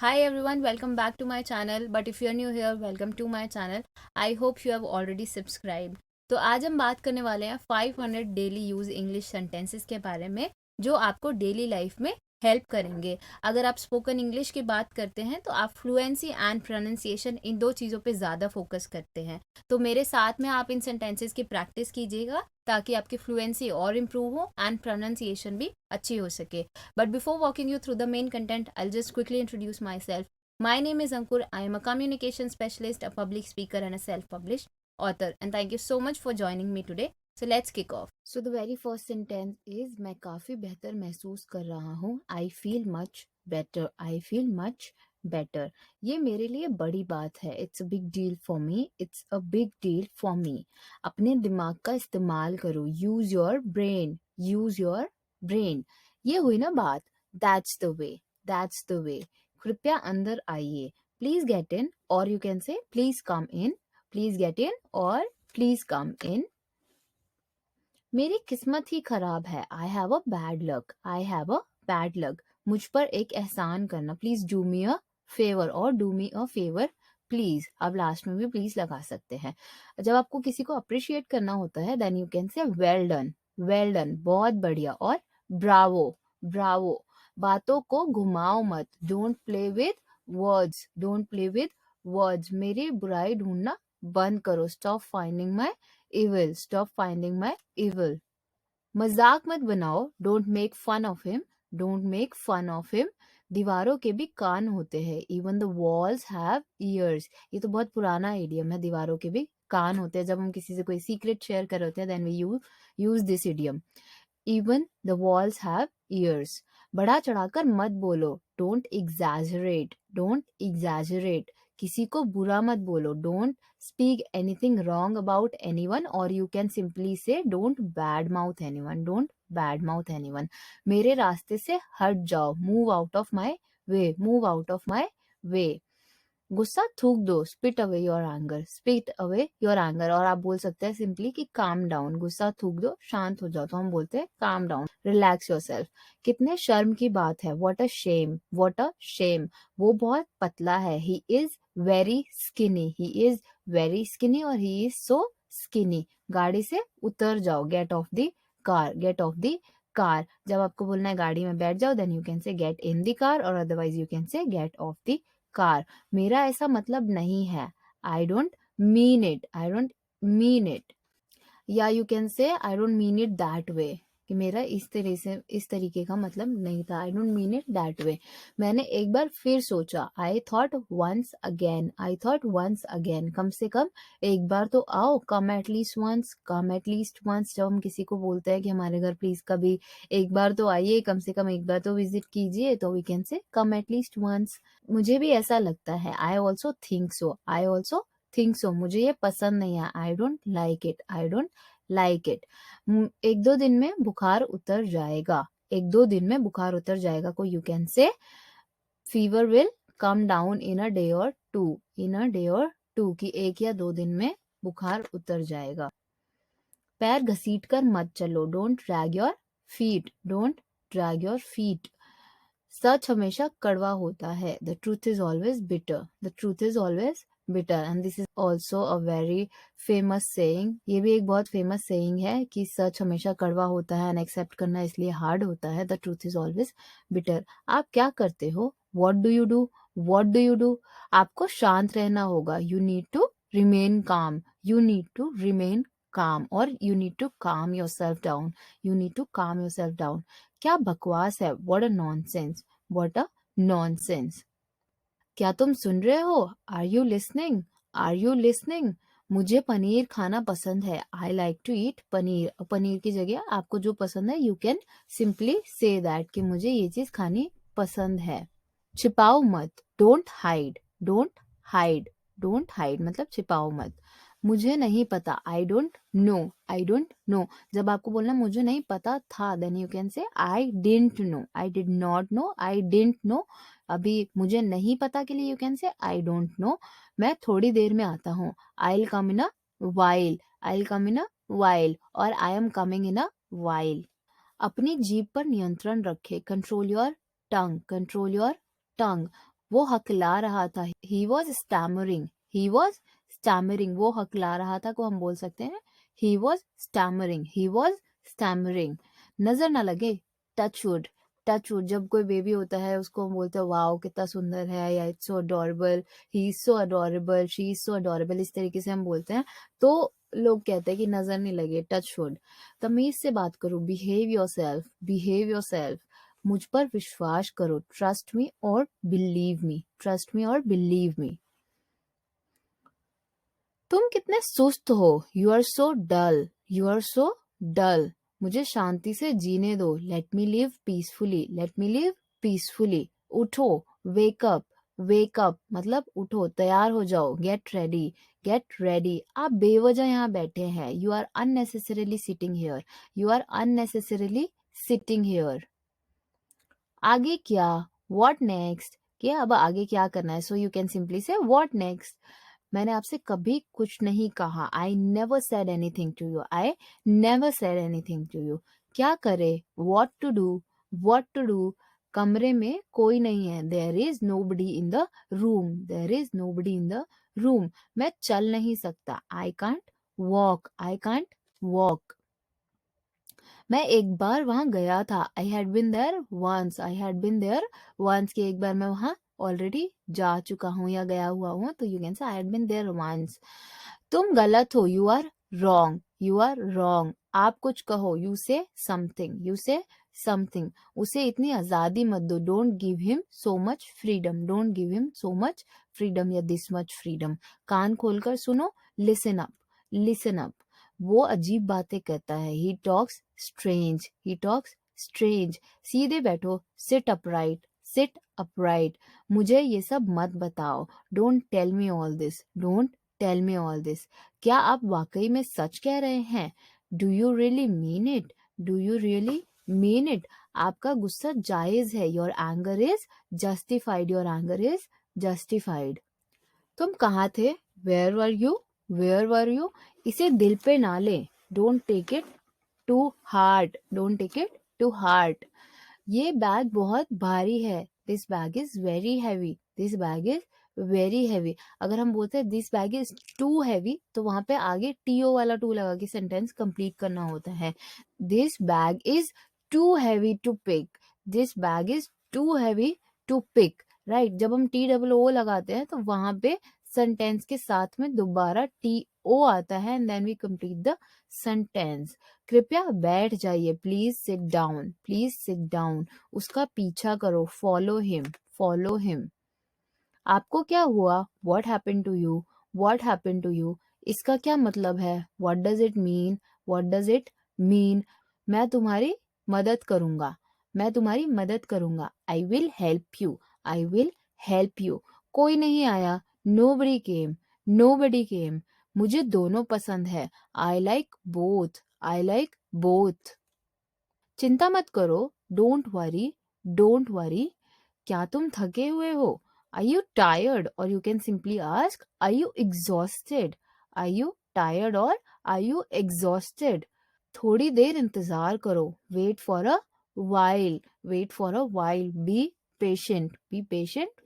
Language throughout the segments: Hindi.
Hi everyone, welcome back to my channel. But if you're new here, welcome to my channel. I hope you have already subscribed. तो आज हम बात करने वाले हैं 500 डेली यूज इंग्लिश सेंटेंसेस के बारे में जो आपको डेली लाइफ में हेल्प करेंगे। अगर आप स्पोकन इंग्लिश की बात करते हैं तो आप फ्लुएंसी एंड प्रोनाउंसिएशन इन दो चीज़ों पे ज़्यादा फोकस करते हैं। तो मेरे साथ में आप इन सेंटेंसेस की प्रैक्टिस कीजिएगा ताकि आपकी फ्लुएंसी और इम्प्रूव हो एंड प्रोनाउंसिएशन भी अच्छी हो सके। But before walking you through the main content, I'll just quickly introduce myself. My name is Ankur. I am a communication specialist, a public speaker, and a self published author. And thank you so much for joining me today. So let's kick off. So the very first sentence is मैं काफ़ी बेहतर महसूस कर रहा हूँ. I feel much better. I feel much better. ये मेरे लिए बड़ी बात है. It's a big deal for me. It's a big deal for me. अपने दिमाग का इस्तेमाल करो. Use your brain. Use your brain. ये हुई ना बात. That's the way. That's the way. कृपया अंदर आइए. Please get in, or you can say please come in. Please get in or please come in. मेरी किस्मत ही खराब है. I have a bad luck. I have a bad luck. मुझ पर एक एहसान करना. Please do me a favor or do me a favor. Please. अब लास्ट में भी प्लीज लगा सकते हैं. जब आपको किसी को अप्रिशिएट करना होता है then you can say well done. Well done, बहुत बढ़िया. और ब्रावो. ब्रावो. बातों को घुमाओ मत. Don't play with words. Don't play with words. मेरी बुराई ढूंढना बंद करो. Stop finding my evil. Stop finding my evil. मजाक मत बनाओ. Don't make fun of him. Don't make fun of him. दीवारों के भी कान होते हैं. Even the walls have ears. ये तो बहुत पुराना इडियम है. दीवारों के भी कान होते हैं. जब हम किसी से कोई सीक्रेट शेयर कर रहे होते हैं then we use this idiom. Even the walls have ears. बढ़ा चढ़ाकर मत बोलो. Don't exaggerate. Don't exaggerate. किसी को बुरा मत बोलो. Don't speak anything wrong about anyone, or you can simply say don't badmouth anyone. Don't badmouth anyone. मेरे रास्ते से हट जाओ. Move out of my way. Move out of my way. गुस्सा थूक दो. Spit away your anger. Spit away your anger. और आप बोल सकते हैं सिंपली कि काम डाउन. गुस्सा थूक दो, शांत हो जाओ, तो हम बोलते हैं काम डाउन. Relax yourself. कितने शर्म की बात है. What a shame. What a shame. वो बहुत पतला है. He is very skinny. He is very skinny और ही इज सो स्किनी. गाड़ी से उतर जाओ. Get off the car. Get off the car. जब आपको बोलना है गाड़ी में बैठ जाओ then you can say get in the car, और otherwise you can say get off the car. मेरा ऐसा मतलब नहीं है. आई don't mean it. I don't mean it. या you can say I don't mean it that way, कि मेरा इस तरीके का मतलब नहीं था. I don't mean it that way. मैंने एक बार फिर सोचा. I thought once again. I thought once again. कम से कम एक बार तो आओ. Come at least once. Come at least once. जब हम किसी को बोलते हैं कि हमारे घर प्लीज कभी एक बार तो आइए, कम से कम एक बार तो विजिट कीजिए, तो वी कैन से कम एट लीस्ट वंस. मुझे भी ऐसा लगता है. I also think so. I also think so. मुझे ये पसंद नहीं है. I don't like it. I don't like it. एक दो दिन में बुखार उतर जाएगा. एक दो दिन में बुखार उतर जाएगा को यू कैन से fever will come down in a day और टू. इन अ डे और टू, कि एक या दो दिन में बुखार उतर जाएगा. पैर घसीट कर मत चलो. Don't drag your feet. Don't drag your feet. सच हमेशा कड़वा होता है. The truth is always bitter. The truth is always bitter. And this is also a very famous saying. ये भी एक बहुत फेमस सेइंग है कि सच हमेशा कड़वा होता है एंड एक्सेप्ट करना इसलिए हार्ड होता है. The truth is always bitter. आप क्या करते हो. What do you do. What do you do. आपको शांत रहना होगा. You need to remain calm. You need to remain calm, or you need to calm yourself down. You need to calm yourself down. क्या बकवास है. What a nonsense. What a nonsense. क्या तुम सुन रहे हो. Are you listening. Are you listening. मुझे पनीर खाना पसंद है. I like to eat paneer. Paneer की जगह आपको जो पसंद है you can simply say that कि मुझे ये चीज खानी पसंद है. छिपाओ मत. Don't hide. Don't hide. Don't hide मतलब छिपाओ मत. मुझे नहीं पता. I don't know. I don't know. जब आपको बोलना मुझे नहीं पता था then you can say I didn't know. I did not know. I didn't know. अभी मुझे नहीं पता के लिए you can say I don't know. मैं थोड़ी देर में आता हूँ. I will come in a while. I will come in a while. और I am coming in a while. अपनी जीभ पर नियंत्रण रखे. Control your tongue. Control your tongue. वो हकला रहा था, he was stammering, he was stammering, वो हकला रहा था को हम बोल सकते हैं he was stammering, he was stammering। नजर ना लगे, touch wood, टच वुड, जब कोई बेबी होता है उसको हम बोलते हैं वाओ कितना सुंदर है, या it's so adorable, he is so adorable, she is so adorable, इस तरीके से हम बोलते हैं। तो लोग कहते हैं कि नजर नहीं लगे, टच वुड। तमीज से बात करो, बिहेव योरसेल्फ, बिहेव योरसेल्फ, मुझ पर विश्वास करो, ट्रस्ट मी और बिलीव मी, ट्रस्ट मी और बिलीव मी। तुम कितने सुस्त हो, you are so dull, you are so dull, मुझे शांति से जीने दो, let me live peacefully, let me live peacefully. उठो, वेकअप, वेकअप मतलब उठो, तैयार हो जाओ, गेट रेडी, गेट रेडी। आप बेवजह यहाँ बैठे हैं, you are unnecessarily sitting here, you are unnecessarily sitting here. आगे क्या, व्हाट नेक्स्ट, कि अब आगे क्या करना है, so you can simply say what next. मैंने आपसे कभी कुछ नहीं कहा, I never said anything to you, I never said anything to you. क्या करे, what to do, what to do. कमरे में कोई नहीं है, there is nobody in the room, there is nobody in the room. मैं चल नहीं सकता, I can't walk, I can't walk. मैं एक बार वहां गया था, आई had been there once, I had been there once, कि एक बार मैं वहां ऑलरेडी जा चुका हूँ या गया हुआ हूँ, तो you can say I had been there once. तुम गलत हो, you are wrong, you are wrong. आप कुछ कहो, यू से समथिंग, यू से समथिंग। उसे इतनी आजादी मत दो, don't give him so much freedom, don't give him so much freedom या दिस मच फ्रीडम। कान खोलकर सुनो, लिसन अप, लिसन अप। वो अजीब बातें कहता है, he talks strange, he talks strange. सीधे बैठो, सिट अपराइट, सिट अपराइट। मुझे ये सब मत बताओ, don't tell me all this, don't tell me all this. क्या आप वाकई में सच कह रहे हैं, do you really mean it, do you really mean it. आपका गुस्सा जायज है, your anger is justified, your anger is justified. तुम कहाँ थे, where were you, where were you. इसे दिल पे ना ले, don't take it to heart, don't take it to heart. ये बैग बहुत भारी है, this bag is very heavy, this bag is very heavy. अगर हम बोलते हैं this bag is too heavy, तो वहां पे आगे टीओ वाला टू लगा के सेंटेंस कंप्लीट करना होता है। This bag is too heavy to pick, this bag is too heavy to pick, right. जब हम टी डबल ओ लगाते हैं तो वहां पे सेंटेंस के साथ में दोबारा टी ओ आता है, and then we complete the sentence. कृपया बैठ जाइए, please sit down, please sit down. उसका पीछा करो, फॉलो हिम, फॉलो हिम। आपको क्या हुआ, what happened to you, what happened to you. इसका क्या मतलब है, what does it mean, what does it mean. मैं तुम्हारी मदद करूंगा, मैं तुम्हारी मदद करूंगा, I will help you, I will help you. कोई नहीं आया, नोबडी केम, नोबडी केम। मुझे दोनों पसंद है, I like both, I like both. चिंता मत करो, डोंट वरी, डोंट वरी। क्या तुम थके हुए हो, आर यू टायर्ड, और you can simply ask are you exhausted, are you tired और आर यू एग्जॉस्टेड। थोड़ी देर इंतजार करो, wait for a while, wait for a while. Be patient,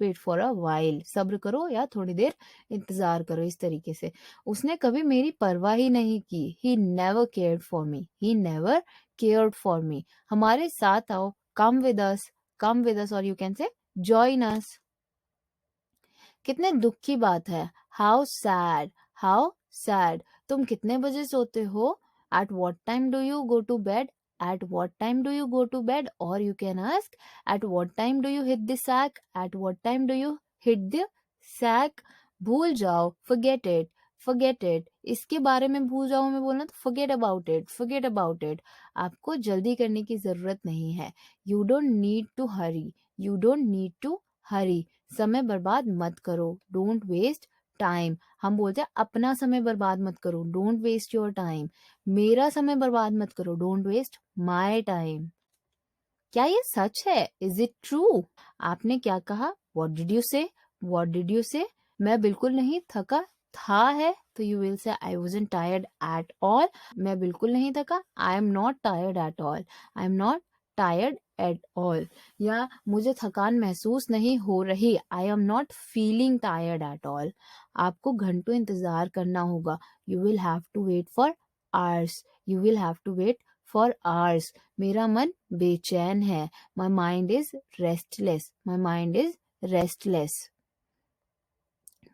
wait for a while, सब्र करो या थोड़ी देर इंतजार करो, इस तरीके से। उसने कभी मेरी परवाह ही नहीं की, he never cared for me, he never cared for me. हमारे साथ आओ, come with us, come with us, और यू कैन से जॉइन अस। कितने दुख की बात है, हाउ सैड, हाउ सैड। तुम कितने बजे सोते हो, at what time do you go to bed, at what time do you go to bed, और you can ask at what time do you hit the sack, at what time do you hit the sack. भूल जाओ, forget it, forget it। इसके बारे में भूल जाओ में बोलना तो forget about it, forget about it। आपको जल्दी करने की जरूरत नहीं है, you don't need to hurry, you don't need to hurry। समय बर्बाद मत करो, डोंट वेस्ट टाइम। हम बोलते हैं अपना समय बर्बाद मत करो, डोंट वेस्ट योर टाइम। मेरा समय बर्बाद मत करो, डोंट वेस्ट माई टाइम। क्या ये सच है, इज इट ट्रू। आपने क्या कहा, वॉट डिड यू से, वॉट डिड यू से। मैं बिल्कुल नहीं थका था है, तो you will say I wasn't tired at all. मैं बिल्कुल नहीं थका, I am not tired at all, I am not tired at all, या मुझे थकान महसूस नहीं हो रही, I am not feeling tired at all. आपको घंटों इंतजार करना होगा, you will have to wait for hours, you will have to wait for hours. मेरा मन बेचैन है, my mind is restless, my mind is restless.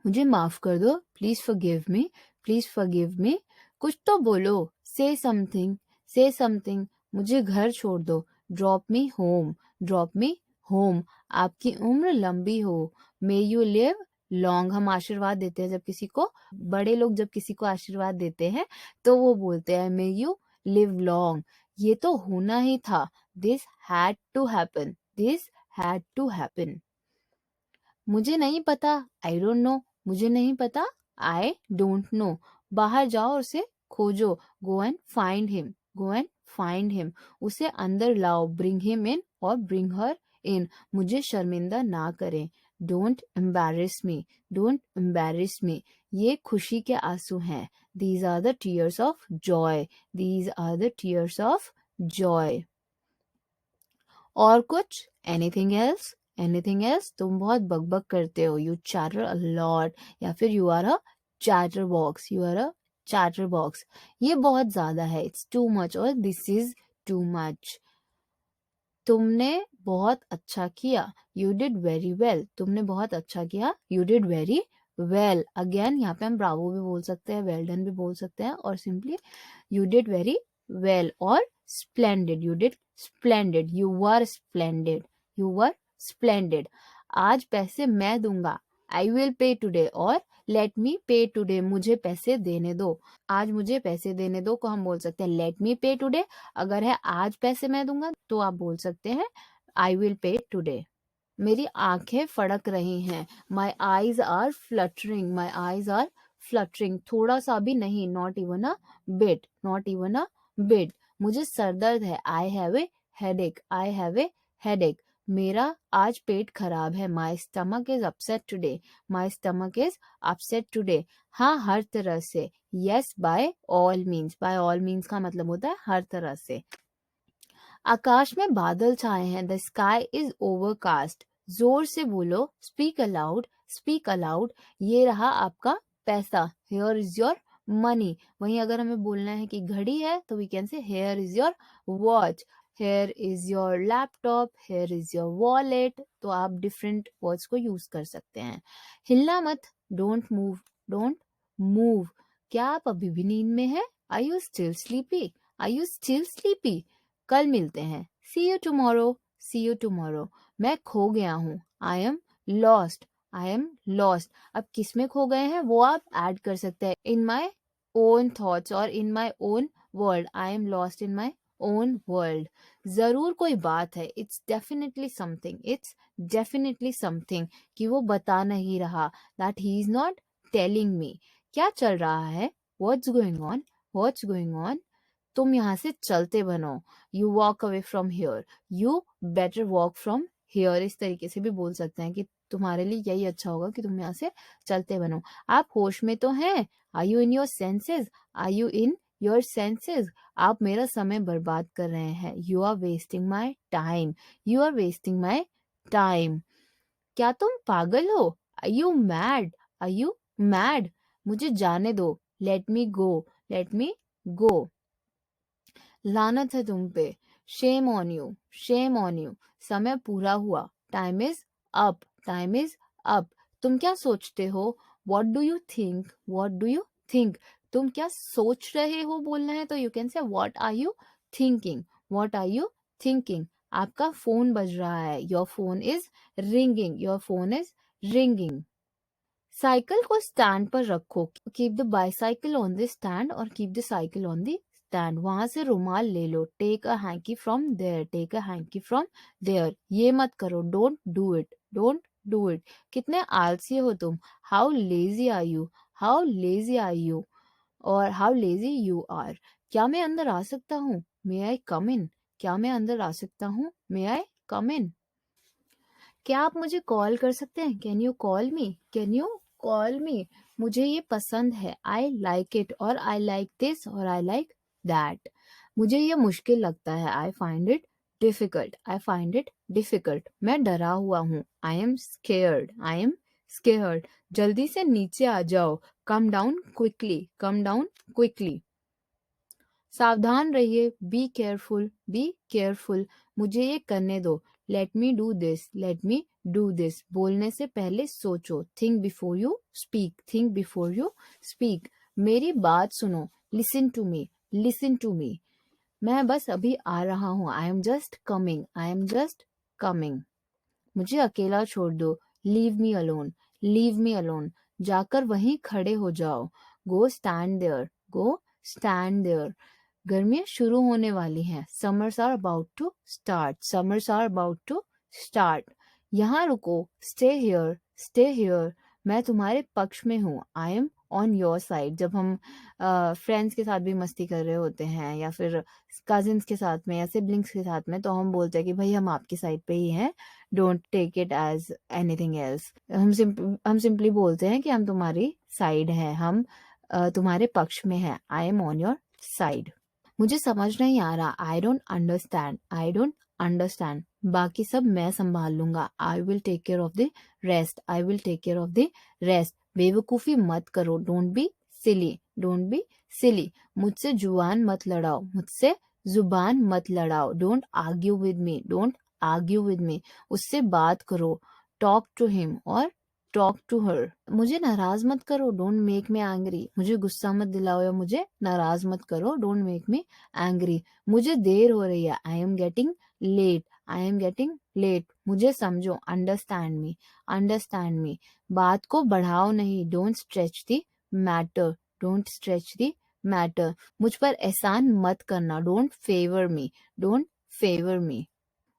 मुझे माफ कर दो, please forgive me, please forgive me. कुछ तो बोलो, से समथिंग, से समथिंग। मुझे घर छोड़ दो, drop me home, drop me home. आपकी उम्र लंबी हो, मे यू लिव लॉन्ग। हम आशीर्वाद देते हैं जब किसी को, बड़े लोग जब किसी को आशीर्वाद देते हैं तो वो बोलते हैं मे यू लिव लॉन्ग। ये तो होना ही था, this had to happen, this had to happen. मुझे नहीं पता, आई डोंट नो, मुझे नहीं पता, आई डोंट नो। बाहर जाओ और उसे खोजो, go and find him, go and find him. उसे अंदर लाओ, ब्रिंग हिम इन और ब्रिंग हर इन। मुझे शर्मिंदा ना करें, don't embarrass me, don't embarrass me. ये खुशी के आंसू हैं, these are the tears of joy, these are the tears of joy. और कुछ, एनीथिंग एल्स, एनीथिंग एल्स। तुम बहुत बकबक करते हो, यू चैटर अ लॉट, या फिर you are a chatterbox, you are a chatterbox. ये बहुत ज्यादा है, इट्स टू मच, और दिस इज टू मच। तुमने बहुत अच्छा किया, यू डिड वेरी वेल, तुमने बहुत अच्छा किया, you did very well. Again यहाँ पे हम ब्रावो भी बोल सकते हैं, वेल डन भी बोल सकते हैं, और simply you did very well, और splendid, you did splendid, you were splendid, you were splendid. आज पैसे मैं दूंगा, आई विल पे टुडे, और लेट मी पे टुडे, मुझे पैसे देने दो। आज मुझे पैसे देने दो को हम बोल सकते हैं लेट मी पे टुडे। अगर है आज पैसे मैं दूंगा तो आप बोल सकते हैं आई विल पे टुडे। मेरी आंखें फड़क रही हैं, my eyes are fluttering, my eyes are fluttering. थोड़ा सा भी नहीं, not even a bit, not even a bit. मुझे सर दर्द है, I have a headache, I have a headache. मेरा आज पेट खराब है, my stomach is upset today, my stomach is upset today. हाँ, हर तरह से, yes by all means, by all means का मतलब होता है हर तरह से। आकाश में बादल छाए हैं, द स्काई इज ओवरकास्ट। जोर से बोलो, स्पीक अलाउड, स्पीक अलाउड। ये रहा आपका पैसा, हियर इज योर मनी। वहीं अगर हमें बोलना है कि घड़ी है तो we can say here is your watch, here is your laptop, here is your wallet. तो आप डिफरेंट वर्ड्स को यूज कर सकते हैं। हिलना मत, डोंट मूव, डोंट मूव। क्या आप अभी भी नींद में हैं? Are you still sleepy, are you still sleepy? कल मिलते हैं, see you tomorrow, see you tomorrow. मैं खो गया हूँ, I am lost, I am lost. अब किस में खो गए हैं वो आप ऐड कर सकते हैं, इन माई ओन थॉट्स और in my own world, I am lost in my own world. जरूर कोई बात है, it's definitely something, it's definitely something. कि वो बता नहीं रहा, that he is not telling me. क्या चल रहा है, what's going on, what's going on. तुम यहाँ से चलते बनो, you walk away from here, you better walk from here. इस तरीके से भी बोल सकते हैं कि तुम्हारे लिए यही अच्छा होगा कि तुम यहाँ से चलते बनो। आप होश में तो हैं, are you in your senses, are you in your senses. आप मेरा समय बर्बाद कर रहे हैं, you are wasting my time, you are wasting my time. क्या तुम पागल हो, are you mad, are you mad. मुझे जाने दो, लेट मी गो, लेट मी गो। लानत है तुम पे, shame on you, shame on you. समय पूरा हुआ, time is up, time is up. तुम क्या सोचते हो, what do you think, what do you think. तुम क्या सोच रहे हो बोलना है तो you can say what are you thinking, what are you thinking. आपका फोन बज रहा है, your phone is ringing, your phone is ringing. Cycle को स्टैंड पर रखो, keep the bicycle on the stand और keep the cycle on the stand. वहां से रुमाल ले लो, take a hanky from there, take a hanky from there. ये मत करो, don't do it, don't do it. कितने आलसी हो तुम, how lazy are you, how lazy are you, और हाउ लेजी यू आर। क्या मैं अंदर आ सकता हूँ, मे आई कम इन, क्या मैं अंदर आ सकता हूँ, मे आई कम इन। क्या आप मुझे कॉल कर सकते हैं, can you call me, can you call मी। मुझे ये पसंद है, आई लाइक इट, और आई लाइक दिस, और आई लाइक दैट। मुझे ये मुश्किल लगता है, I find it difficult, I find it difficult, मैं डरा हुआ हूँ, I am scared, I am scared, जल्दी से नीचे आ जाओ, come down quickly, come down quickly, सावधान रहिए, बी केयरफुल, बी केयरफुल, मुझे ये करने दो, let me do this, let me do this, बोलने से पहले सोचो, think before you speak, think before you speak, मेरी बात सुनो, listen to me, listen to me, मैं बस अभी आ रहा हूँ, I am just coming, I am just coming, मुझे अकेला छोड़ दो, leave me alone, leave me alone, जाकर वहीं खड़े हो जाओ, go stand there, go stand there, गर्मियाँ शुरू होने वाली हैं, summers are about to start, summers are about to start, यहाँ रुको, स्टे हियर, स्टे हियर, मैं तुम्हारे पक्ष में हूँ, I am on your side, जब हम फ्रेंड्स के साथ भी मस्ती कर रहे होते हैं या फिर कजिन्स के साथ में या सिबलिंग्स के साथ में, तो हम बोलते हैं कि भाई हम आपकी साइड पे ही हैं, don't take it as anything else, हम सिंपली बोलते हैं कि हम तुम्हारी साइड हैं, हम तुम्हारे पक्ष में हैं, I am on your side, मुझे समझ नहीं आ रहा, I don't understand, I don't understand, बाकी सब मैं संभाल लूंगा, I will take care of the rest, I will take care of the rest, बेवकूफी मत करो, don't be silly, don't be silly, मुझसे जुबान मत लड़ाओ, मुझसे जुबान मत लड़ाओ, don't argue with me, don't argue with me, उससे बात करो, टॉक टू हिम और टॉक टू हर, मुझे नाराज मत करो, डोंट मेक मी एंग्री, मुझे गुस्सा मत दिलाओ या मुझे नाराज मत करो, डोंट मेक मी एंग्री, मुझे देर हो रही है, I am getting late, I am getting late, मुझे समझो, अंडरस्टैंड मी, अंडरस्टैंड मी, बात को बढ़ाओ नहीं, don't stretch the matter, don't stretch the matter, मुझ पर एहसान मत करना, don't favour me, don't favour me,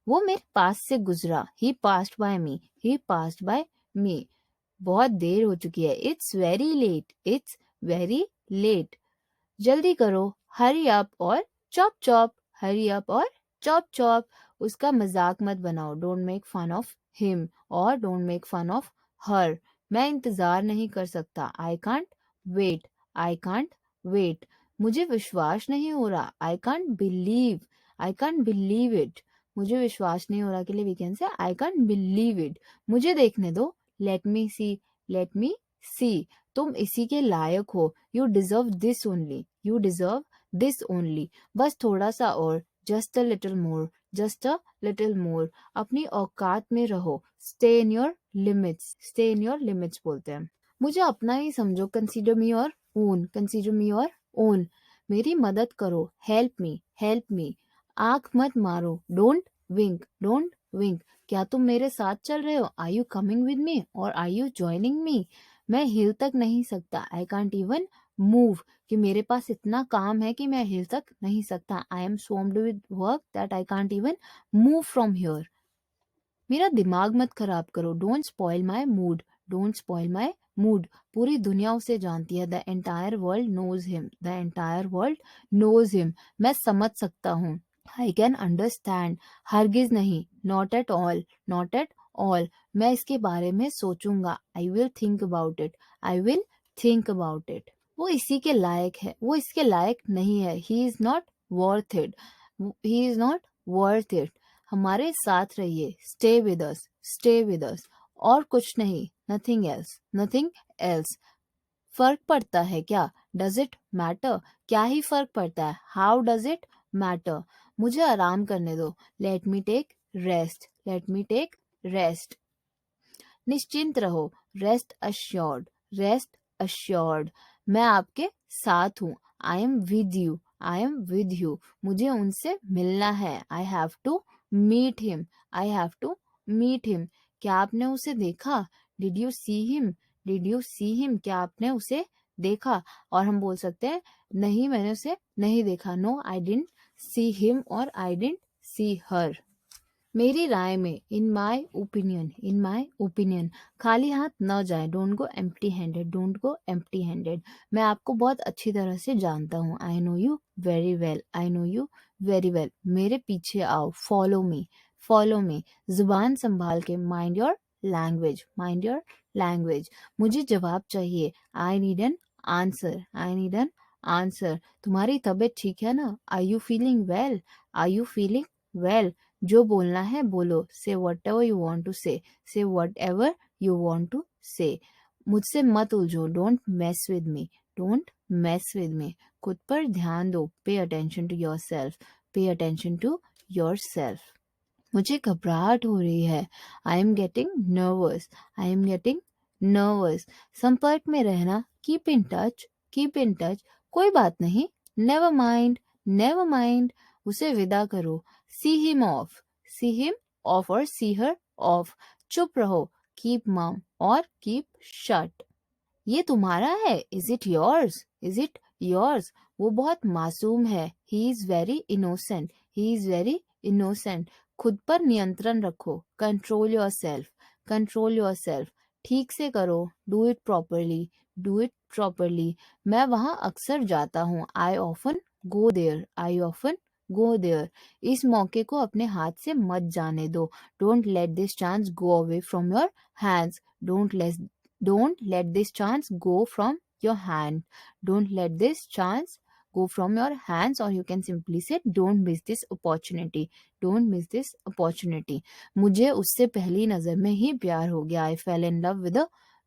वो मेरे पास से गुजरा, he passed by me, he passed by me, बहुत देर हो चुकी है, it's very late, it's very late, जल्दी करो, हरी अप और चॉप चॉप, हरी अप और चॉप चॉप, उसका मजाक मत बनाओ, don't make fun of him और don't make fun of her, मैं इंतजार नहीं कर सकता, I can't wait, I can't wait, मुझे विश्वास नहीं हो रहा, I can't believe, I can't believe it, मुझे विश्वास नहीं हो रहा के लिए we can say I can't believe it, मुझे देखने दो, लेट मी सी, लेट मी सी, तुम इसी के लायक हो, you deserve this only, you deserve this only, बस थोड़ा सा और, just a little more, just a little more, अपनी औकात में रहो, stay in your limits, stay in your limits बोलते हैं, मुझे अपना ही समझो, consider me your own, consider me your own, मेरी मदद करो, हेल्प मी, हेल्प मी, आंख मत मारो, डोंट विंक, डोंट विंक, क्या तुम मेरे साथ चल रहे हो, are you coming with me और आर यू जॉइनिंग मी, मैं हिल तक नहीं सकता, आई कांट इवन मूव, कि मेरे पास इतना काम है कि मैं हिल तक नहीं सकता, I am swamped with work that I can't even move from here, मेरा दिमाग मत खराब करो, don't spoil my mood, don't spoil my mood, पूरी दुनिया उसे जानती है, the entire world knows him, the entire world knows him, मैं समझ सकता हूँ, आई कैन अंडरस्टैंड, हरगिज नहीं, not at all, not at all, मैं इसके बारे में सोचूंगा, I will think about it, I will think about it, वो इसी के लायक है, वो इसके लायक नहीं है, he is not worth it, he is not worth it, हमारे साथ रहिए, stay with us, stay with us, और कुछ नहीं, नथिंग एल्स, नथिंग एल्स, फर्क पड़ता है क्या, डज इट मैटर, क्या ही फर्क पड़ता है, हाउ डज इट मैटर, मुझे आराम करने दो, let me take rest, let me take rest, निश्चिंत रहो, रेस्ट अश्योर्ड, रेस्ट अश्योर्ड, मैं आपके साथ हूँ, I am with you, I am with you, मुझे उनसे मिलना है, I have to meet him, I have to meet him, क्या आपने उसे देखा, did you see him, did you see him, क्या आपने उसे देखा, और हम बोल सकते हैं नहीं मैंने उसे नहीं देखा, no I didn't see him और आई डिडंट सी हर, मेरी राय में, इन my opinion, in my opinion, खाली हाथ न जाए, don't go empty handed, don't go empty handed, मैं आपको बहुत अच्छी तरह से जानता हूँ, I know you very well, I know you very well, मेरे पीछे आओ, फॉलो मी, जुबान संभाल के, mind your language, mind your language, मुझे जवाब चाहिए, I need an answer, I need an answer, तुम्हारी तबीयत ठीक है ना, are you feeling well, are you feeling well, जो बोलना है बोलो, say whatever you want to say whatever you want to say. मुझसे मत उलझो, don't mess with me, don't mess with me. खुद पर ध्यान दो, pay attention to yourself, pay attention to yourself. मुझे घबराहट हो रही है, I am getting nervous, I am getting nervous. संपर्क में रहना, keep in touch, keep in touch. कोई बात नहीं, नेवर माइंड, नेवर माइंड. उसे विदा करो, see him of, see him of और सी हर ऑफ. चुप रहो, कीप मम और कीप शट. ये तुम्हारा है, is it yours, is it yours. वो बहुत मासूम है, he is very innocent, he is very innocent. खुद पर नियंत्रण रखो, control yourself, control yourself. ठीक से करो, do it properly, do it properly. मैं वहां अक्सर जाता हूँ, I often go there, I often go there. इस मौके को अपने हाथ से मत जाने दो, don't let this chance go away from your hands, don't let this chance go from your hand, don't let this chance go from your hands, or you can simply say don't miss this opportunity, don't miss this opportunity. मुझे उससे पहली नजर में ही प्यार हो गया, I fell in love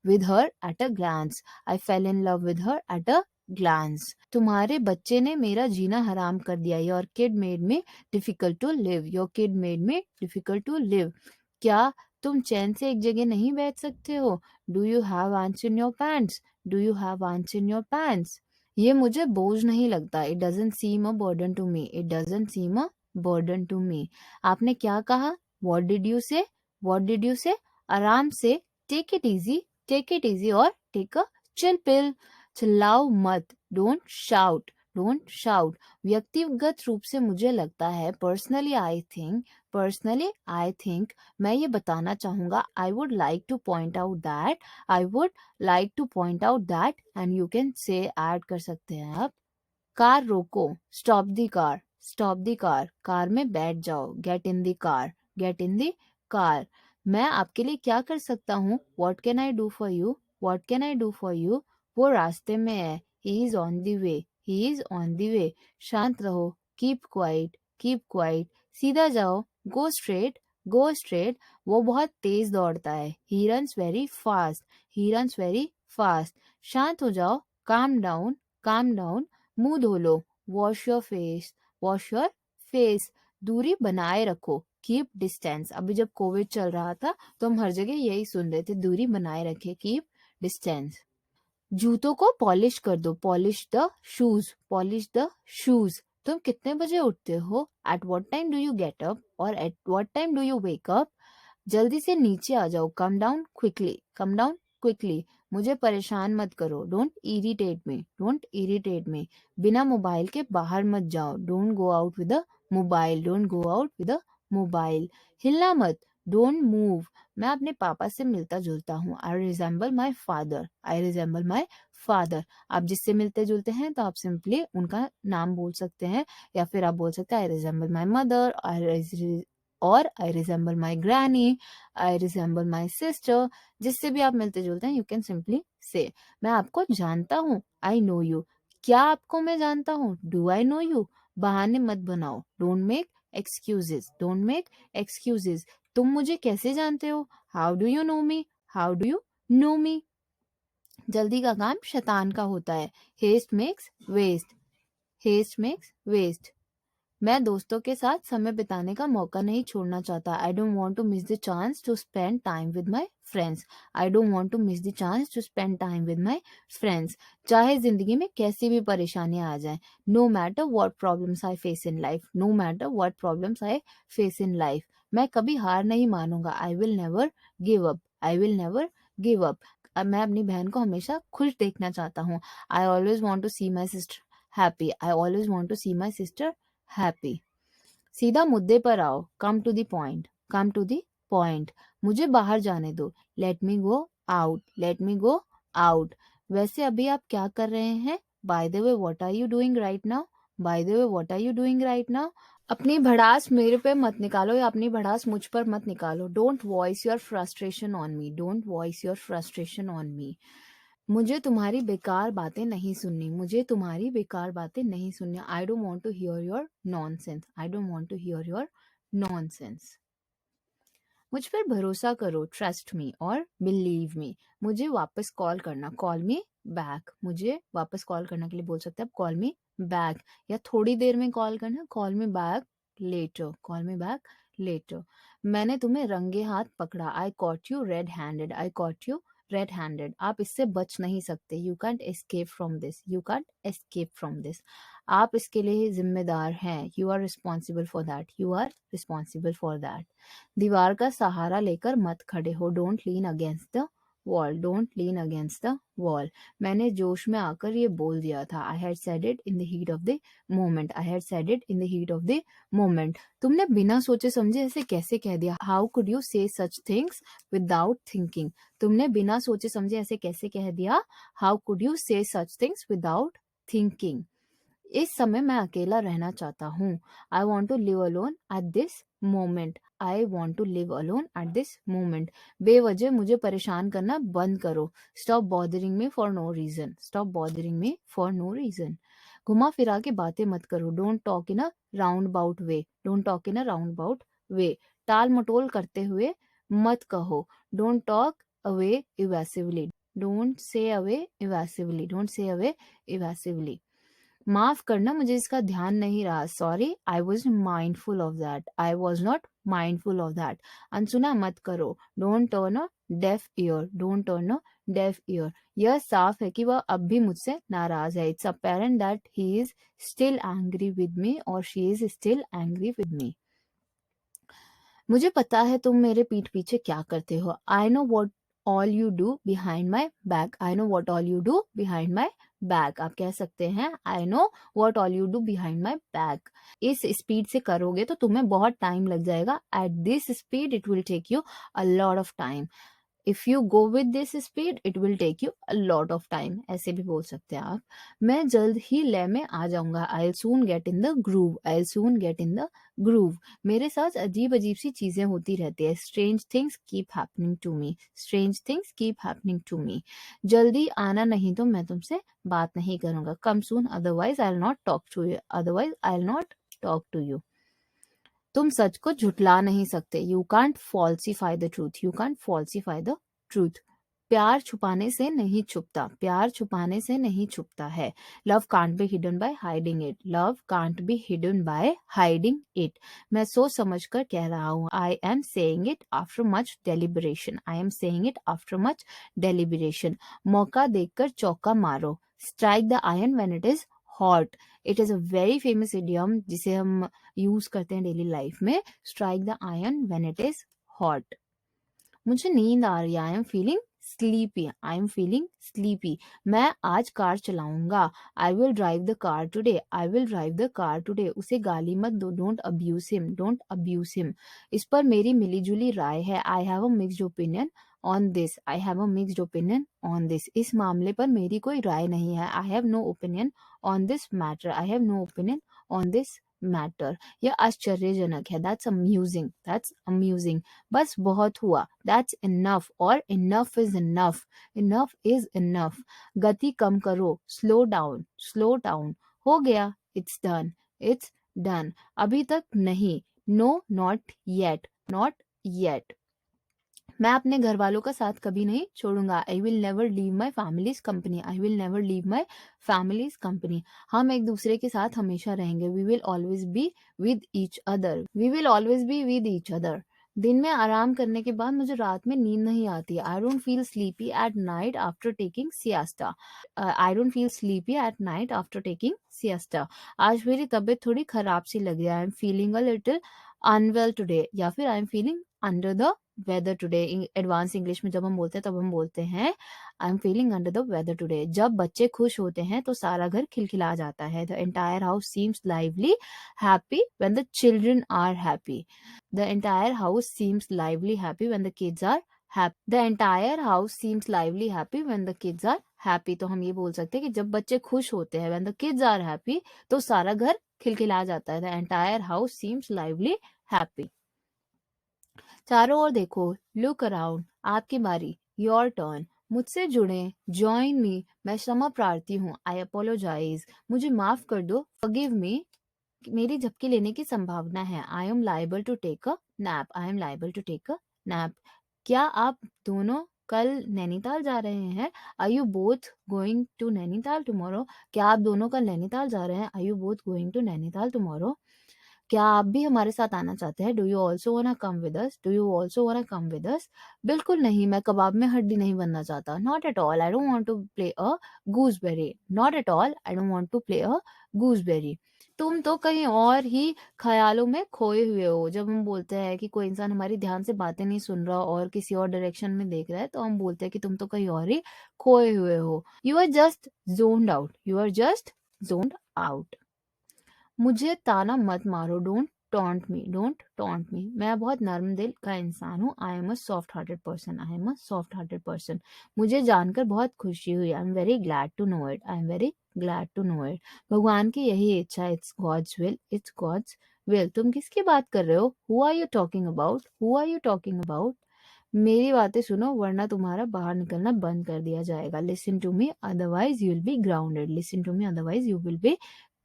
with her at a glance, I fell in love with her at a glance. तुम्हारे बच्चे ने मेरा जीना हराम कर दिया, your kid made me difficult to live, your kid made me difficult to live. क्या तुम चैन से एक जगह नहीं बैठ सकते हो, do you have ants in your pants, do you have ants in your pants. ये मुझे बोझ नहीं लगता, it doesn't seem a burden to me, it doesn't seem a burden to me. आपने क्या कहा, what did you say, what did you say. आराम से, take it easy, take it easy और टेक अ चिल पिल. चिल्लाओ मत, डोंट शाउट, डोंट शाउट. व्यक्तिगत रूप से मुझे लगता है, पर्सनली आई थिंक, मैं ये बताना चाहूंगा, I would like two point out that, I would like two point out that, and you can से ऐड कर सकते हैं आप. कार रोको, stop the car, stop the car. Car में बैठ जाओ, gate in the car, gate in the car. मैं आपके लिए क्या कर सकता हूँ, what can I do for you, what can I do for you. वो रास्ते में है, he is on the way, he is on the way. शांत रहो, कीप क्वाइट, कीप क्वाइट. सीधा जाओ, गो स्ट्रेट, गो स्ट्रेट. वो बहुत तेज दौड़ता है, he runs very fast, he runs very fast. शांत हो जाओ, काम डाउन, काम डाउन. मुंह धो लो, wash your face, wash your face. दूरी बनाए रखो, कीप डिस्टेंस. अभी जब कोविड चल रहा था तो हम हर जगह यही सुन रहे थे, दूरी बनाए रखे, कीप डिस्टेंस. जूतों को पॉलिश कर दो, polish the shoes, polish the shoes. तुम कितने बजे उठते हो, at what time do you get up और at what time do you wake up. जल्दी से नीचे आ जाओ, come down quickly, come down quickly. मुझे परेशान मत करो, don't irritate me, don't irritate me. बिना मोबाइल के बाहर मत जाओ, don't go out with a mobile, don't go out with a mobile. हिलना मत, डोंट मूव. मैं अपने पापा से मिलता जुलता हूँ, I resemble my father, I resemble my father. आप जिससे मिलते जुलते हैं तो आप सिंपली उनका नाम बोल सकते हैं, या फिर आप बोल सकते हैं आई रिजेंबल माई मदर, और I resemble my granny, I resemble my sister. जिससे भी आप मिलते जुलते हैं, यू कैन सिंपली से. मैं आपको जानता हूँ, आई नो यू. क्या आपको मैं जानता हूँ, डू आई नो यू. बहाने मत बनाओ, don't make excuses, don't make excuses. तुम मुझे कैसे जानते हो, how do you know me, how do you know me. जल्दी का काम शैतान का होता है, haste makes waste, haste makes waste. मैं दोस्तों के साथ समय बिताने का मौका नहीं छोड़ना चाहता, I don't want to miss the chance to spend time with my friends, I don't want to miss the chance to spend time with my friends. चाहे जिंदगी में कैसी भी परेशानियां आ जाएं, no matter what problems I face in life, no matter what problems I face in life, मैं कभी हार नहीं मानूंगा, I will never give up, I will never give up. मैं अपनी बहन को हमेशा खुश देखना चाहता हूँ, I always want to see my sister happy, I always want to see my sister happy. सीधा मुद्दे पर आओ, come to the point, come to the point. मुझे बाहर जाने दो, let me go out, let me go out. वैसे अभी आप क्या कर रहे हैं, by the way what are you doing right now, by the way what are you doing right now. अपनी भड़ास मेरे पे मत निकालो, या अपनी भड़ास मुझ पर मत निकालो. Don't voice your frustration on me, don't voice your frustration on me. मुझे तुम्हारी बेकार बातें नहीं सुननी, मुझे तुम्हारी बेकार बातें नहीं सुननी. I don't want to hear your nonsense, I don't want to hear your nonsense. मुझ पर भरोसा करो, ट्रस्ट मी और बिलीव मी। मुझे वापस कॉल करना, कॉल मी बैक। मुझे वापस कॉल करने के लिए बोल सकते हैं आप कॉल मी बैक, या थोड़ी देर में कॉल करना, call me back later, call me back later. मैंने तुम्हें रंगे हाथ पकड़ा, I caught you red handed, I caught you red handed. आप इससे बच नहीं सकते, you can't escape from this, you can't escape from this. आप इसके लिए जिम्मेदार हैं, you are responsible for that, you are responsible for that. दीवार का सहारा लेकर मत खड़े हो, don't lean against the wall, don't lean against the wall. मैंने जोश में आकर ये बोल दिया था, I had said it in the heat of the moment, I had said it in the heat of the moment. तुमने बिना सोचे समझे ऐसे कैसे कह दिया, हाउ कुड यू से सच थिंग्स विदाउट थिंकिंग। तुमने बिना सोचे समझे ऐसे कैसे कह दिया, हाउ कुड यू से सच थिंग्स विदाउट थिंकिंग। इस समय मैं अकेला रहना चाहता हूँ, I want to live alone at this moment, I want to live alone at this moment. बेवजह मुझे परेशान करना बंद करो, stop bothering me for no reason, stop bothering me for no reason. घुमा फिरा के बातें मत करो, don't talk in a round about way, don't talk in a round about way. टाल मटोल करते हुए मत कहो, don't talk away evasively, don't say away evasively, don't say away evasively. माफ करना, मुझे इसका ध्यान नहीं रहा, sorry I was mindful of that, I was not mindful of that. अनसुना मत करो, don't turn a deaf ear, don't turn a deaf ear. यह साफ है कि वह अब भी मुझसे नाराज है, it's apparent that he is still angry with me और she is still angry with me. मुझे पता है तुम मेरे पीठ पीछे क्या करते हो, I know what all you do behind my back, I know what all you do behind my back. आप कह सकते हैं I know what all you do behind my back. इस स्पीड से करोगे तो तुम्हें बहुत टाइम लग जाएगा, at this speed it will take you a lot of time, if you go with this speed it will take you a lot of time, ऐसे भी बोल सकते हैं आप। मैं जल्द ही लय में आ जाऊंगा, I soon get in the groove, I soon get in the groove. मेरे साथ अजीब अजीब सी चीजें होती रहती है, strange things keep happening to me, strange things keep happening to me. जल्दी आना, नहीं तो मैं तुमसे बात नहीं करूंगा, come soon otherwise I will not talk to you, otherwise I will not talk to you. तुम सच को झुटला नहीं सकते, you can't falsify the truth, you can't falsify the truth. प्यार छुपाने से नहीं छुपता, प्यार छुपाने से नहीं छुपता है। Love can't be hidden bye hiding it, love can't be hidden bye hiding it. मैं सोच समझ कर कह रहा हूँ, I am saying it after much deliberation, I am saying it after much deliberation. मौका देखकर चौका मारो, strike the iron when it is hot. It is a very famous idiom जिसे हम यूज करते हैं डेली लाइफ में, strike the iron when it is hot. मुझे नींद आ रही है, I am feeling sleepy, I am feeling sleepy. मैं आज कार चलाऊंगा, I will drive the car today, I will drive the car today. उसे गाली मत दो, don't abuse him, don't abuse him. इस पर मेरी मिलीजुली राय है, I have a mixed opinion on this, I have a mixed opinion on this. इस मामले पर मेरी कोई राय नहीं है, I have no opinion on this matter, I have no opinion on this matter. यह आश्चर्यजनक है, दैट्स अम्यूजिंग, दैट्स अम्यूजिंग। बस बहुत हुआ, दैट्स इनफ, और enough is enough, enough is enough. गति कम करो, स्लो डाउन, स्लो डाउन। हो गया, इट्स डन, इट्स डन। अभी तक नहीं, no not yet, not yet. मैं अपने घर वालों का साथ कभी नहीं छोड़ूंगा, I will never leave my family's company, I will never leave my family's company. हम एक दूसरे के साथ हमेशा रहेंगे, we will always be with each other, we will always be with each other. दिन में आराम करने के बाद मुझे रात में नींद नहीं आती, I don't feel sleepy at night after taking siesta, I don't feel sleepy at night after taking siesta. आज मेरी तबीयत थोड़ी खराब सी लग रही है, I am feeling a little unwell today, या फिर I am feeling under the weather today. Advance English में जब हम बोलते हैं तब हम बोलते हैं I am feeling under the weather today. जब बच्चे खुश होते हैं तो सारा घर खिलखिला जाता है, the entire house seems lively happy when the children are happy, the entire house seems lively happy when the kids are happy, the entire house seems lively happy when the kids are happy. तो हम ये बोल सकते हैं कि जब बच्चे खुश होते हैं, when the kids are happy, तो सारा घर खिलखिला जाता है, the entire house seems lively happy. चारों ओर देखो, लुक अराउंड, आपकी बारी, योर टर्न। मुझसे जुड़े, जॉइन मी, मैं क्षमा प्रार्थी हूँ, आई अपोलोजाइज, मुझे माफ कर दो, फॉरगिव मी, मेरी झपकी लेने की संभावना है। I am liable to take a nap, I am liable to take a nap. क्या आप दोनों कल नैनीताल जा रहे हैं? Are you both going to Nainital tomorrow? क्या आप दोनों कल नैनीताल जा रहे हैं? Are you both going to Nainital tomorrow? क्या आप भी हमारे साथ आना चाहते हैं? डू यू ऑल्सो वाना come with us? Do you also वाना कम विद अस? बिल्कुल नहीं, मैं कबाब में हड्डी नहीं बनना चाहता। Not at all, I don't want to play a gooseberry. Not at all, I don't want to play a gooseberry. तुम तो कहीं और ही ख्यालों में खोए हुए हो। जब हम बोलते हैं कि कोई इंसान हमारी ध्यान से बातें नहीं सुन रहा और किसी और डायरेक्शन में देख रहा है, तो हम बोलते हैं कि तुम तो कहीं और ही खोए हुए हो। You are just zoned out, you are just zoned out. मुझे ताना मत मारो, don't taunt me, don't taunt me. मैं बहुत नर्म दिल का इंसान हूँ। I am a soft hearted person, I am a soft hearted person. मुझे जानकर बहुत खुशी हुई। I am very glad to know it, I am very glad to know it. भगवान की यही इच्छा, it's God's will, it's God's will. तुम किसकी बात कर रहे हो? Who are you talking about? Who are you talking about? मेरी बातें सुनो वरना तुम्हारा बाहर निकलना बंद कर दिया जाएगा। Listen to me otherwise you will be grounded, listen to me otherwise you will be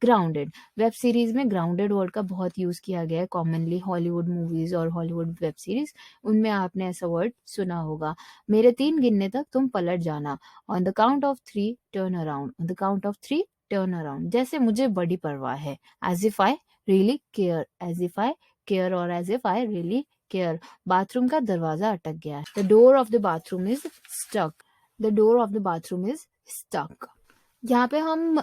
grounded. Web series में ग्राउंडेड वर्ड का बहुत यूज किया गया है कॉमनली, हॉलीवुड मूवीज और हॉलीवुड वेब सीरीज, उनमें आपने ऐसा वर्ड सुना होगा। मेरे 3 गिनने तक तुम पलट जाना। On the count of 3 turn around, on the count of 3 turn around. जैसे मुझे बड़ी परवाह है, as if I really care, as if I care और as if I really care. Bathroom का दरवाजा अटक गया है। The door of the bathroom is stuck, the door of the bathroom is stuck. यहाँ पे हम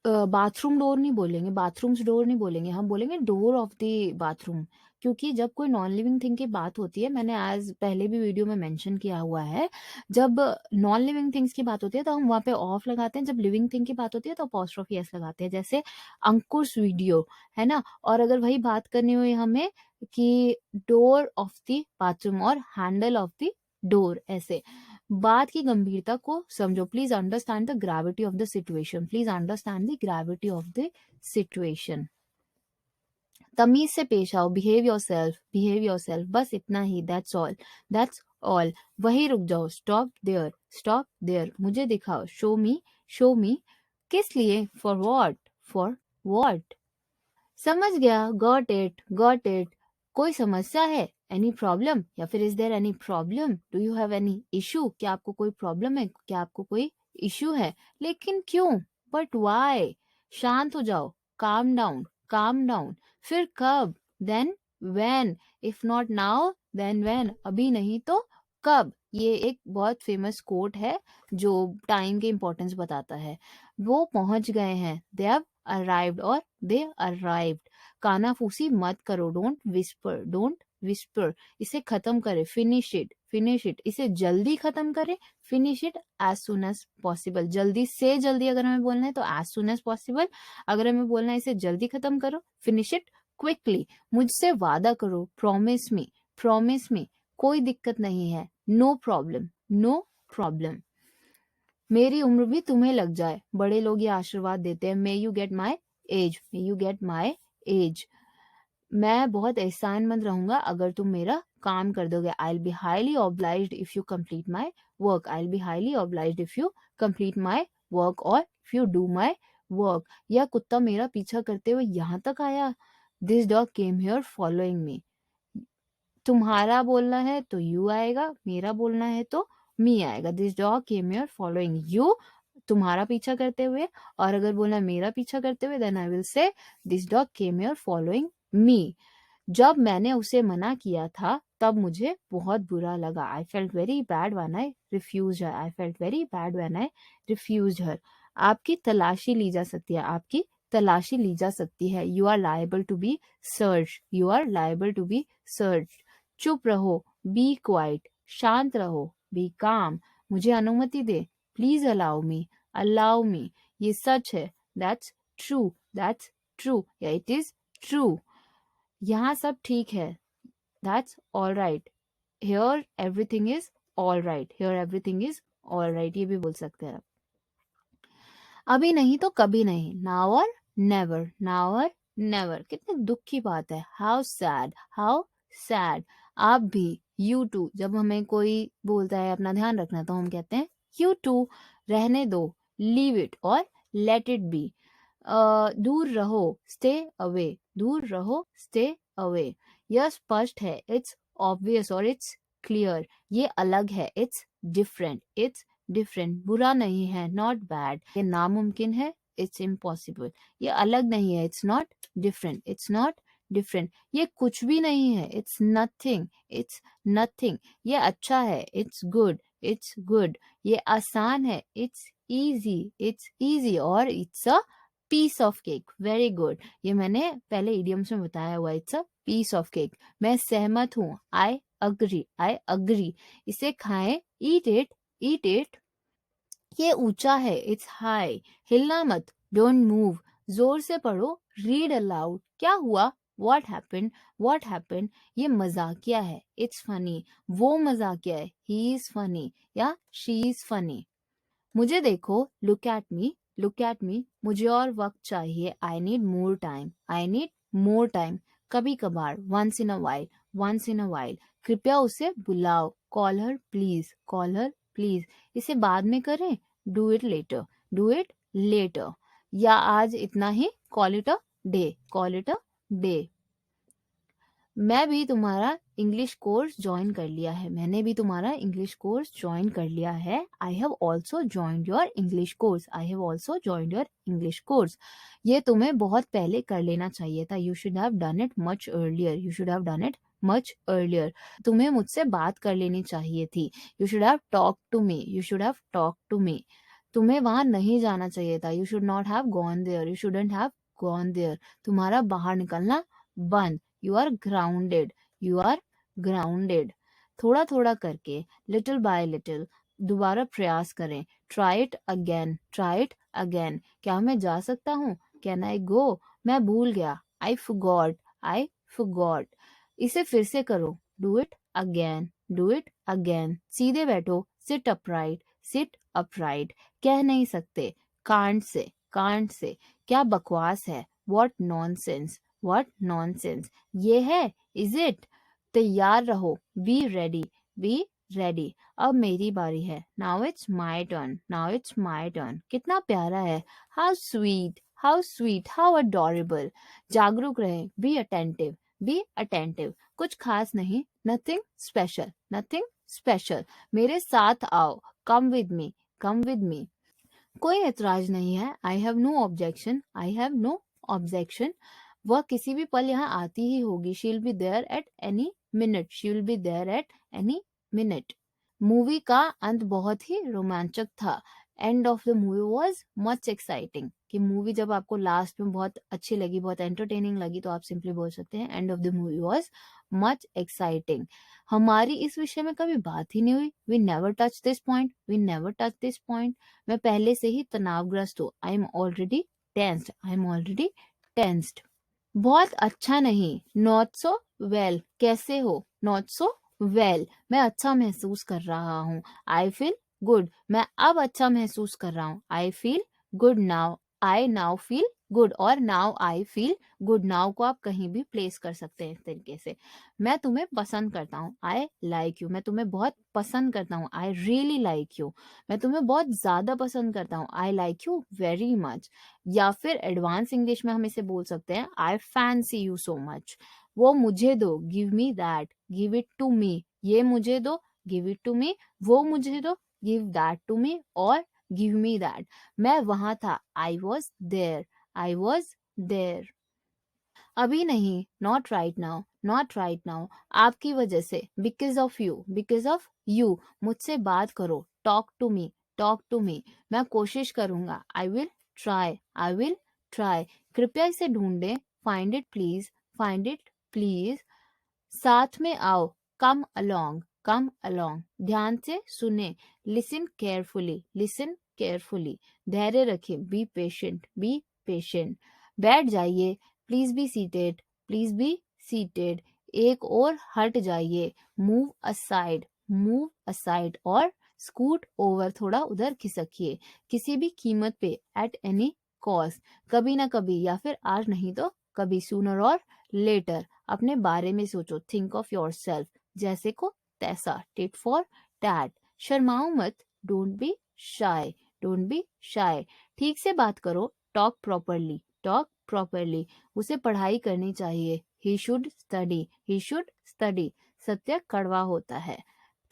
बाथरूम डोर नहीं बोलेंगे, बाथरूम्स डोर नहीं बोलेंगे, हम बोलेंगे डोर ऑफ द बाथरूम। क्योंकि जब कोई नॉन लिविंग थिंग की बात होती है, मैंने आज पहले भी वीडियो में मेंशन किया हुआ है, जब नॉन लिविंग थिंग्स की बात होती है तो हम वहाँ पे ऑफ लगाते हैं, जब लिविंग थिंग की बात होती है तो अपोस्ट्रोफी एस लगाते हैं, जैसे अंकुश वीडियो, है ना। और अगर वही बात करनी हुई हमें कि डोर ऑफ द बाथरूम और हैंडल ऑफ द डोर, ऐसे। बात की गंभीरता को समझो। Please understand the gravity of the situation, please understand the gravity of the situation. तमीज से पेश आओ, behave your self, behave your self. बस इतना ही, दैट्स ऑल, दैट्स ऑल। वही रुक जाओ, स्टॉप देयर, स्टॉप देयर। मुझे दिखाओ, शो मी, शो मी। किस लिए? For what, for what. समझ गया, गॉट इट, गॉट इट। कोई समस्या है? Any problem? या फिर is there any problem? Do you have any issue? क्या आपको कोई प्रॉब्लम है? क्या आपको कोई इशू है? लेकिन क्यों? But why? शांत हो जाओ, काम डाउन, काम डाउन। फिर कब? Then when? If not now then when? अभी नहीं तो कब? ये एक बहुत फेमस कोट है जो टाइम के इंपॉर्टेंस बताता है। वो पहुंच गए हैं, दे हैव अराइव्ड और दे अराइव्ड। कानाफूसी मत करो, डोंट विस्पर, डोंट विस्पर। इसे खत्म करें, फिनिश इट, फिनिश इट। इसे जल्दी खत्म करें, finish it as soon as possible. जल्दी से जल्दी अगर हमें बोलना है तो एज सुन एज पॉसिबल। अगर हमें बोलना है इसे जल्दी खत्म करो, फिनिश इट क्विकली। मुझसे वादा करो, प्रॉमिस मी, प्रॉमिस मी। कोई दिक्कत नहीं है, नो प्रॉब्लम, नो प्रॉब्लम। मेरी उम्र भी तुम्हें लग जाए, बड़े लोग ये आशीर्वाद देते हैं। May you get my age, may you get my age. मैं बहुत एहसानमंद रहूंगा अगर तुम मेरा काम कर दोगे। I will be highly obliged if you complete my work, I will be highly obliged if you complete my work और if you do my work. यह कुत्ता मेरा पीछा करते हुए यहाँ तक आया। This dog came here following me. तुम्हारा बोलना है तो यू आएगा, मेरा बोलना है तो मी आएगा। This dog came here following you, तुम्हारा पीछा करते हुए। और अगर बोलना है मेरा पीछा करते हुए, then I will say this dog came here following me. जब मैंने उसे मना किया था तब मुझे बहुत बुरा लगा। I felt very bad when I refuse her, I felt very bad when I refuse her. आपकी तलाशी ली जा सकती है, आपकी तलाशी ली जा सकती है। You are liable to be search, you are liable to be search. चुप रहो, बी क्वाइट, शांत रहो, बी काम। मुझे अनुमति दे, please allow me, allow me. ये सच है, दैट्स ट्रू, दैट्स ट्रू, या इट इज ट्रू। यहाँ सब ठीक है, that's all right. Here everything is all right, here everything is all right. ये भी बोल सकते हैं आप। अभी नहीं तो कभी नहीं, नाउ और नेवर, नाउ और नेवर। कितने दुख की बात है, हाउ सैड, हाउ सैड। आप भी, यू टू। जब हमें कोई बोलता है अपना ध्यान रखना तो हम कहते हैं यू टू। रहने दो, लीव इट और लेट इट बी। दूर रहो, स्टे अवे, दूर रहो, स्टे अवे। यह स्पष्ट है, इट्स ऑब्वियस और इट्स क्लियर। ये अलग है, इट्स डिफरेंट, इट्स डिफरेंट। बुरा नहीं है, नॉट बैड। ये नामुमकिन है, इट्स इम्पॉसिबल। ये अलग नहीं है, it's not different, it's not different. ये कुछ भी नहीं है, इट्स नथिंग, इट्स नथिंग। ये अच्छा है, इट्स गुड, इट्स गुड। ये आसान है, इट्स इजी, इट्स इजी। और it's a piece of cake, very good. ये मैंने पहले इडियम्स में बताया हुआ, it's a piece of cake. मैं सहमत हूँ, आई अग्री, आई अग्री। इसे खाएं, ईट इट, ईट इट। ये ऊंचा है, इट्स हाई। हिलना मत, डोंट मूव। जोर से पढ़ो, रीड अलाउड। क्या हुआ, व्हाट हैपेंड, व्हाट हैपेंड। ये मजाकिया है, इट्स फनी। वो मजाकिया है, ही इज फनी या शी इज फनी। मुझे देखो, look at me, look at me. मुझे और वक्त चाहिए, I need more time, I need more time. कभी कभार, once in a while, once in a while. कृपया उसे बुलाओ, call her please, call her please. इसे बाद में करें, do it later, do it later. या आज इतना ही, call it a day, call it a day. मैं भी तुम्हारा इंग्लिश कोर्स ज्वाइन कर लिया है, मैंने भी तुम्हारा इंग्लिश कोर्स ज्वाइन कर लिया है। I have also joined your English course, I have also joined your English course. ये तुम्हें बहुत पहले कर लेना चाहिए था, you should have done it much earlier, you should have done it much earlier. तुम्हें मुझसे बात कर लेनी चाहिए थी, you should have talk to me, you should have talk to me. तुम्हें वहां नहीं जाना चाहिए था, you should not have gone there, you shouldn't have gone there. तुम्हारा बाहर निकलना बंद, you are grounded, you are grounded. थोड़ा थोड़ा करके, लिटिल बाय लिटिल, दोबारा प्रयास करें। Try it again, try it again. क्या मैं जा सकता हूँ, कैन आई गो। मैं भूल गया, आई फॉरगॉट, आई फॉरगॉट। इसे फिर से करो, do it again, do it again. सीधे बैठो, सिट अपराइट, सिट अपराइट। कह नहीं सकते, कांट से, कांट से। क्या बकवास है, व्हाट नॉनसेंस, व्हाट नॉनसेंस। ये है, इज इट। तैयार रहो, बी रेडी, बी रेडी। अब मेरी बारी है, now it's my turn, now it's my turn. कितना प्यारा है, how sweet, how sweet, how adorable. जागरूक रहें, बी अटेंटिव, बी अटेंटिव। कुछ खास नहीं, नथिंग स्पेशल, नथिंग स्पेशल। मेरे साथ आओ, come with me, come with me. कोई ऐतराज नहीं है, I have no objection, I have no objection. वह किसी भी पल यहाँ आती ही होगी, she will be there at any minute, she will be there at any minute. Movie का अंत बहुत ही रोमांचक था, end of the movie was much exciting. कि मूवी जब आपको लास्ट में बहुत अच्छी लगी, बहुत एंटरटेनिंग लगी, तो आप सिंपली बोल सकते हैं end of the movie was much exciting. हमारी इस विषय में कभी बात ही नहीं हुई, we never touch this point, we never touch this point. मैं पहले से ही तनावग्रस्त हूँ, I am already tensed, I am already tensed. बहुत अच्छा नहीं, नॉट सो वेल। कैसे हो, नॉट सो वेल। मैं अच्छा महसूस कर रहा हूँ, आई फील गुड। मैं अब अच्छा महसूस कर रहा हूँ, I feel good now, I now feel good. और now I feel good, now को आप कहीं भी प्लेस कर सकते हैं इस तरीके से। मैं तुम्हें पसंद करता हूँ, आई लाइक यू। मैं तुम्हें बहुत पसंद करता हूँ, आई रियली लाइक यू। मैं तुम्हें बहुत ज्यादा पसंद करता हूँ, I like you very much. या फिर एडवांस इंग्लिश में हम इसे बोल सकते हैं, I fancy you so much. वो मुझे दो, give me that, give it to me. ये मुझे दो, गिव इट टू मी। वो मुझे दो, गिव दैट टू मी। और गिव मी दैट। मैं वहां था, I was there, I was there. अभी नहीं, not right now, not right now. आपकी वजह से, because of you, because of you. मुझसे बात करो, talk to me, talk to me. मैं कोशिश करूंगा, I will try, I will try. कृपया इसे ढूंढें, find it please, find it please. साथ में आओ, कम अलोंग, कम अलोंग। ध्यान से सुने, लिसन केयरफुली, लिसन केयरफुली। धैर्य रखें, बी पेशेंट, बी पेशेंट। बैठ जाइए, please be seated, please be seated. एक और हट जाइए, मूव असाइड, मूव असाइड। और स्कूट ओवर, थोड़ा उधर खिसकिए। किसी भी कीमत पे, एट एनी कॉस्ट। कभी ना कभी, या फिर आज नहीं तो कभी, सूनर और लेटर। अपने बारे में सोचो, थिंक ऑफ योर सेल्फ। जैसे को तैसा, टिट फॉर टैट। शर्माओ मत, don't be shy, don't be shy. ठीक से बात करो, टॉक प्रॉपरली, टॉक प्रॉपरली, उसे पढ़ाई करनी चाहिए। He should study, he should study, सत्य कड़वा होता है।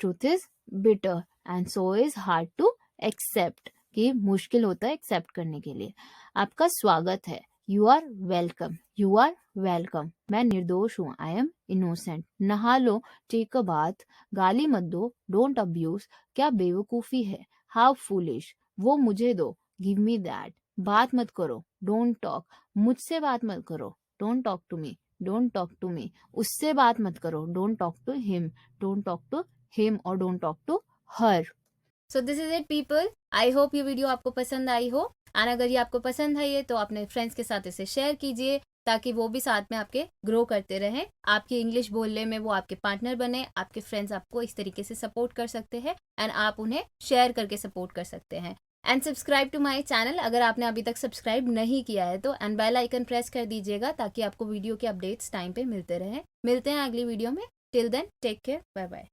Truth is bitter and so is hard to accept, कि मुश्किल होता है एक्सेप्ट करने के लिए। आपका स्वागत है, you are welcome, you are welcome. मैं निर्दोष हूँ, आई एम इनोसेंट। नहा लो, टेक अ बाथ, गाली मत दो, डोंट अब्यूज, क्या बेवकूफी है, हाउ फूलिश, वो मुझे दो, गिव मी दैट, बात मत करो, डोंट टॉक, मुझसे बात मत करो, don't talk to me, don't talk to me, उससे बात मत करो, don't talk to him, don't talk to him और don't talk to her. So this is it people, I hope ये वीडियो आपको पसंद आई हो, और अगर ये आपको पसंद आई है तो अपने फ्रेंड्स के साथ इसे शेयर कीजिए, ताकि वो भी साथ में आपके ग्रो करते रहें, आपकी इंग्लिश बोलने में वो आपके पार्टनर बने, आपके फ्रेंड्स आपको इस तरीके से सपोर्ट कर सकते हैं एंड आप उन्हें शेयर करके सपोर्ट कर सकते हैं। And subscribe to my channel, अगर आपने अभी तक सब्सक्राइब नहीं किया है तो, एंड बेल आइकन प्रेस कर दीजिएगा ताकि आपको वीडियो के अपडेट्स टाइम पे मिलते रहें। मिलते हैं अगली वीडियो में, till then take care, bye bye.